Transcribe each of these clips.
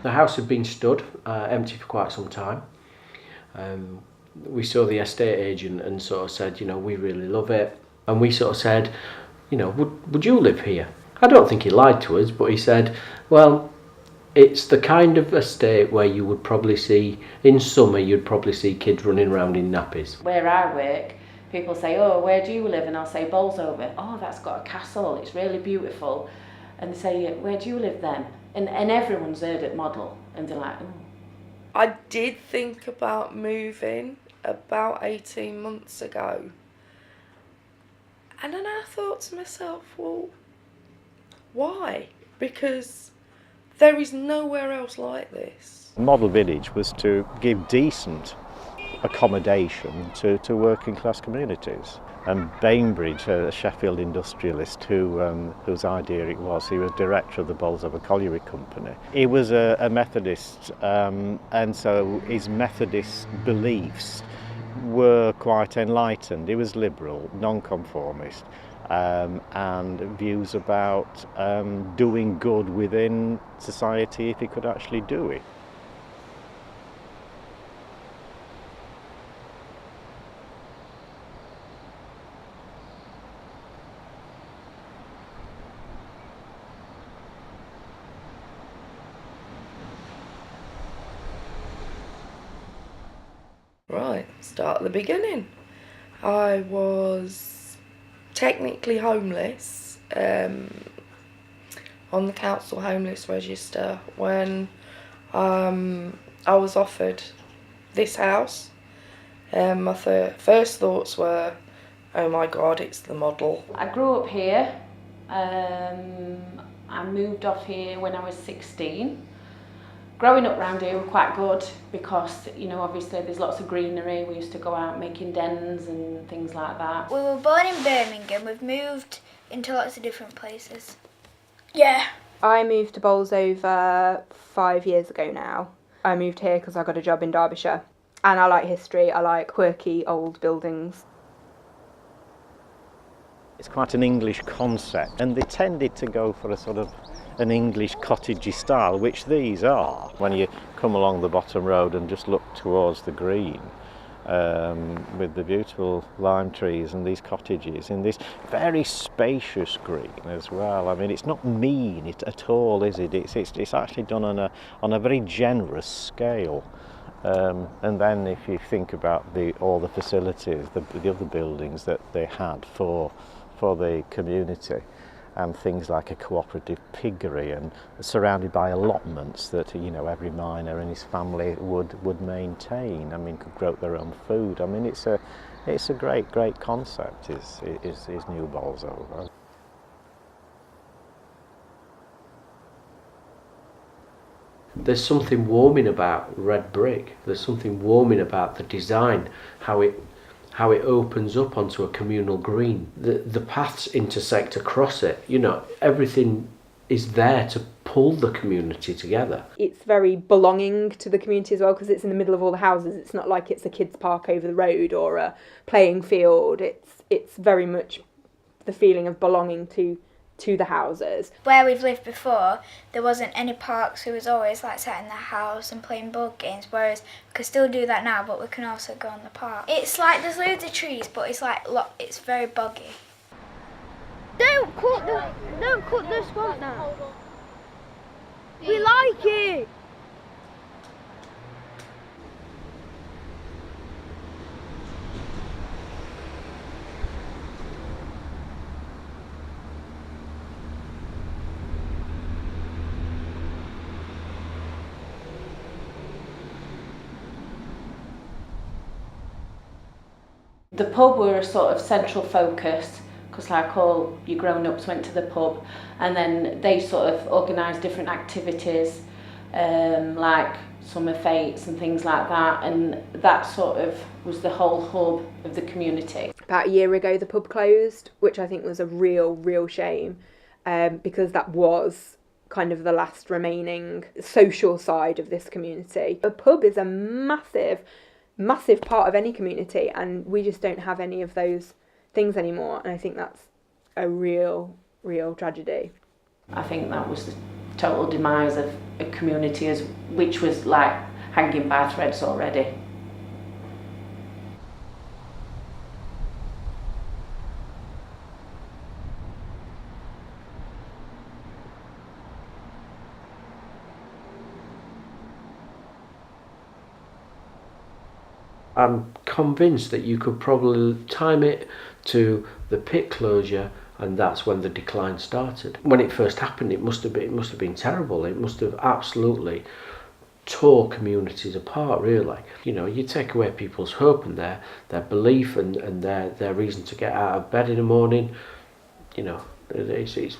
The house had been stood empty for quite some time. We saw the estate agent and sort of said, we really love it. And we sort of said, would you live here? I don't think he lied to us, but he said, well, it's the kind of estate where you would probably see, in summer, you'd probably see kids running around in nappies. Where I work, people say, oh, where do you live? And I'll say, Bolsover. Oh, that's got a castle, it's really beautiful. And they say, where do you live then? And everyone's heard it model, and they're like, oh. I did think about moving about 18 months ago. And then I thought to myself, well, why? Because there is nowhere else like this. The model village was to give decent accommodation to working class communities. And Bainbridge, a Sheffield industrialist whose idea it was, he was director of the Bolsover Colliery Company. He was a Methodist, and so his Methodist beliefs were quite enlightened. He was liberal, nonconformist, and views about doing good within society if he could actually do it. Right, start at the beginning. I was technically homeless, on the council homeless register when I was offered this house. My first thoughts were, oh my God, it's the model. I grew up here. I moved off here when I was 16. Growing up around here were quite good because, obviously there's lots of greenery. We used to go out making dens and things like that. We were born in Birmingham. We've moved into lots of different places. Yeah. I moved to Bolsover 5 years ago now. I moved here because I got a job in Derbyshire. And I like history. I like quirky old buildings. It's quite an English concept, and they tended to go for a sort of an English cottagey style, which these are. When you come along the bottom road and just look towards the green, with the beautiful lime trees and these cottages in this very spacious green as well. I mean, it's not mean at all, is it? It's actually done on a very generous scale. And then if you think about all the facilities, the other buildings that they had for the community, and things like a cooperative piggery and surrounded by allotments that every miner and his family would maintain. I mean, could grow their own food. I mean, it's a great concept. Is New Bolsover. There's something warming about red brick. There's something warming about the design, how it opens up onto a communal green. The paths intersect across it. Everything is there to pull the community together. It's very belonging to the community as well because it's in the middle of all the houses. It's not like it's a kids' park over the road or a playing field. It's very much the feeling of belonging to the houses. Where we've lived before, there wasn't any parks. We was always sat in the house and playing board games, whereas we can still do that now, but we can also go in the park. It's there's loads of trees, but it's very boggy. Don't cut the swamp now. We like it. The pub were a sort of central focus because all your grown-ups went to the pub, and then they sort of organised different activities like summer fetes and things like that, and that sort of was the whole hub of the community. About a year ago the pub closed, which I think was a real shame because that was kind of the last remaining social side of this community. A pub is a massive part of any community, and we just don't have any of those things anymore, and I think that's a real tragedy. I think that was the total demise of a community which was like hanging by threads already. I'm convinced that you could probably time it to the pit closure, and that's when the decline started. When it first happened, it must have been terrible. It must have absolutely tore communities apart, really. You know, you take away people's hope and their belief and their reason to get out of bed in the morning. You know, it's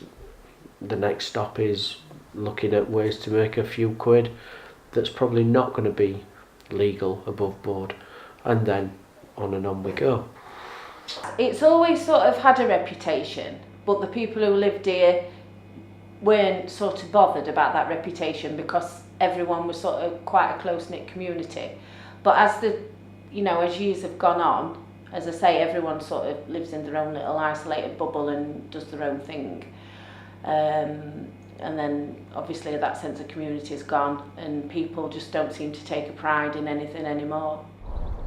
the next stop is looking at ways to make a few quid that's probably not going to be legal above board, and then on and on we go. It's always sort of had a reputation, but the people who lived here weren't sort of bothered about that reputation because everyone was sort of quite a close-knit community. But as as years have gone on, as I say, everyone sort of lives in their own little isolated bubble and does their own thing. And then obviously that sense of community is gone and people just don't seem to take a pride in anything anymore.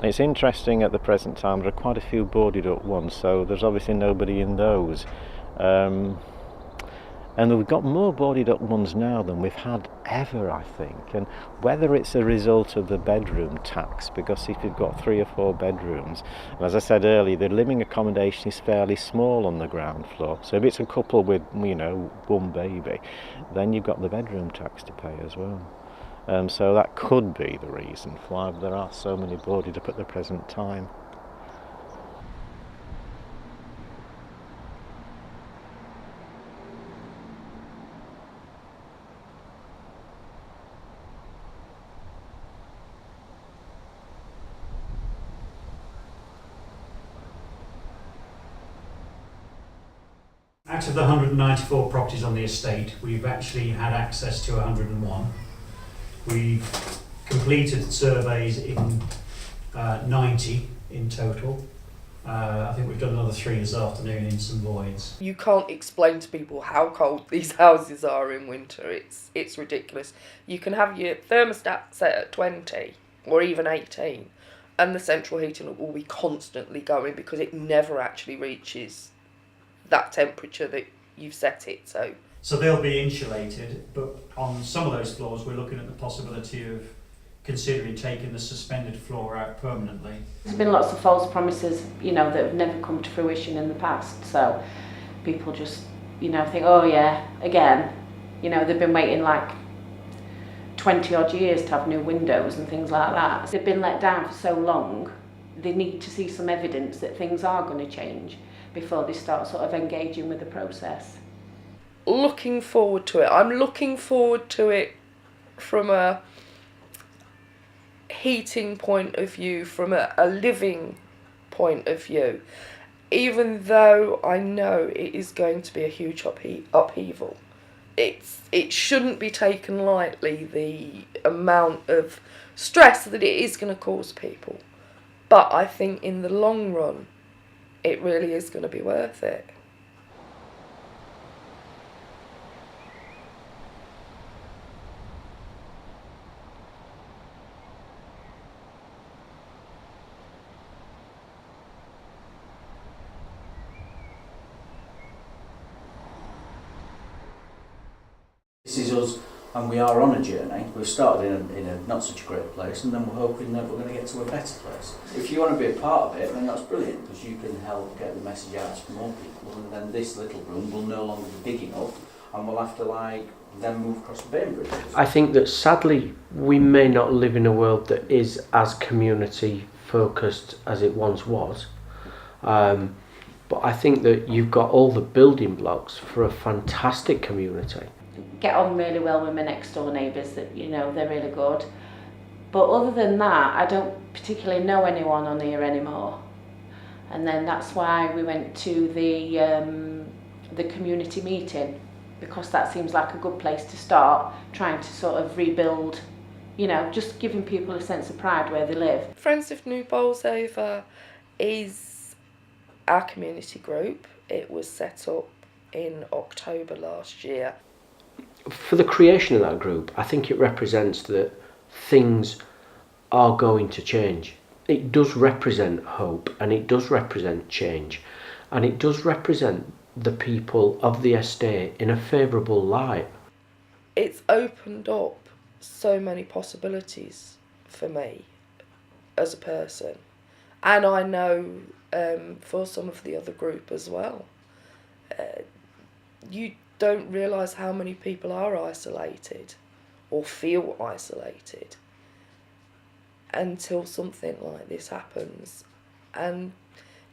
It's interesting at the present time, there are quite a few boarded up ones, so there's obviously nobody in those. And we've got more boarded up ones now than we've had ever, I think. And whether it's a result of the bedroom tax, because if you've got 3 or 4 bedrooms, and as I said earlier, the living accommodation is fairly small on the ground floor. So if it's a couple with, one baby, then you've got the bedroom tax to pay as well. So that could be the reason why there are so many boarded up at the present time. Out of the 194 properties on the estate, we've actually had access to 101. We've completed surveys in 90 in total. I think we've done another 3 this afternoon in some voids. You can't explain to people how cold these houses are in winter. It's ridiculous. You can have your thermostat set at 20 or even 18 and the central heating will be constantly going because it never actually reaches that temperature that you've set it to. So they'll be insulated, but on some of those floors we're looking at the possibility of considering taking the suspended floor out permanently. There's been lots of false promises, that have never come to fruition in the past, so people just, think, oh yeah, again, they've been waiting like 20 odd years to have new windows and things like that. They've been let down for so long, they need to see some evidence that things are going to change before they start sort of engaging with the process. Looking forward to it. I'm looking forward to it from a heating point of view, from a living point of view, even though I know it is going to be a huge upheaval. It shouldn't be taken lightly, the amount of stress that it is going to cause people, but I think in the long run it really is going to be worth it. This is us, and we are on a journey. We've started in a not such a great place, and then we're hoping that we're going to get to a better place. If you want to be a part of it, then that's brilliant, because you can help get the message out to more people, and then this little room will no longer be big enough, and we'll have to then move across the Bainbridge. I think that sadly we may not live in a world that is as community focused as it once was. But I think that you've got all the building blocks for a fantastic community. Get on really well with my next door neighbours, that they're really good. But other than that, I don't particularly know anyone on here anymore. And then that's why we went to the community meeting, because that seems like a good place to start, trying to sort of rebuild, just giving people a sense of pride where they live. Friends of New Bolsover is our community group. It was set up in October last year. For the creation of that group, I think it represents that things are going to change. It does represent hope, and it does represent change, and it does represent the people of the estate in a favourable light. It's opened up so many possibilities for me as a person, and I know for some of the other group as well. You don't realise how many people are isolated or feel isolated until something like this happens, and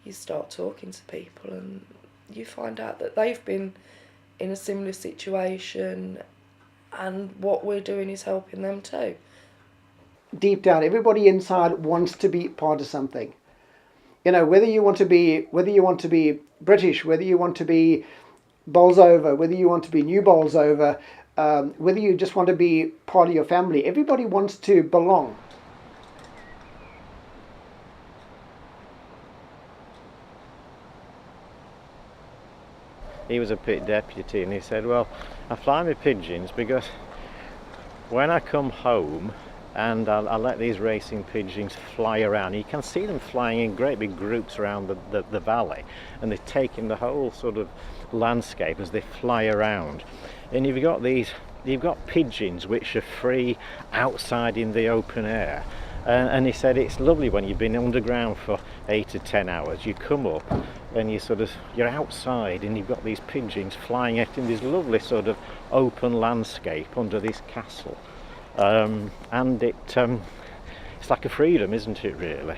you start talking to people and you find out that they've been in a similar situation, and what we're doing is helping them too. Deep down, everybody inside wants to be part of something. You know, whether you want to be British, whether you want to be Bolsover, whether you want to be New Bolsover, whether you just want to be part of your family, everybody wants to belong. He was a pit deputy, and he said, well, I fly my pigeons because when I come home and I let these racing pigeons fly around, you can see them flying in great big groups around the valley, and they're taking the whole sort of landscape as they fly around. And you've got pigeons which are free outside in the open air. And he said it's lovely when you've been underground for 8 to 10 hours. You come up and you're outside, and you've got these pigeons flying out in this lovely sort of open landscape under this castle. And it's like a freedom, isn't it, really?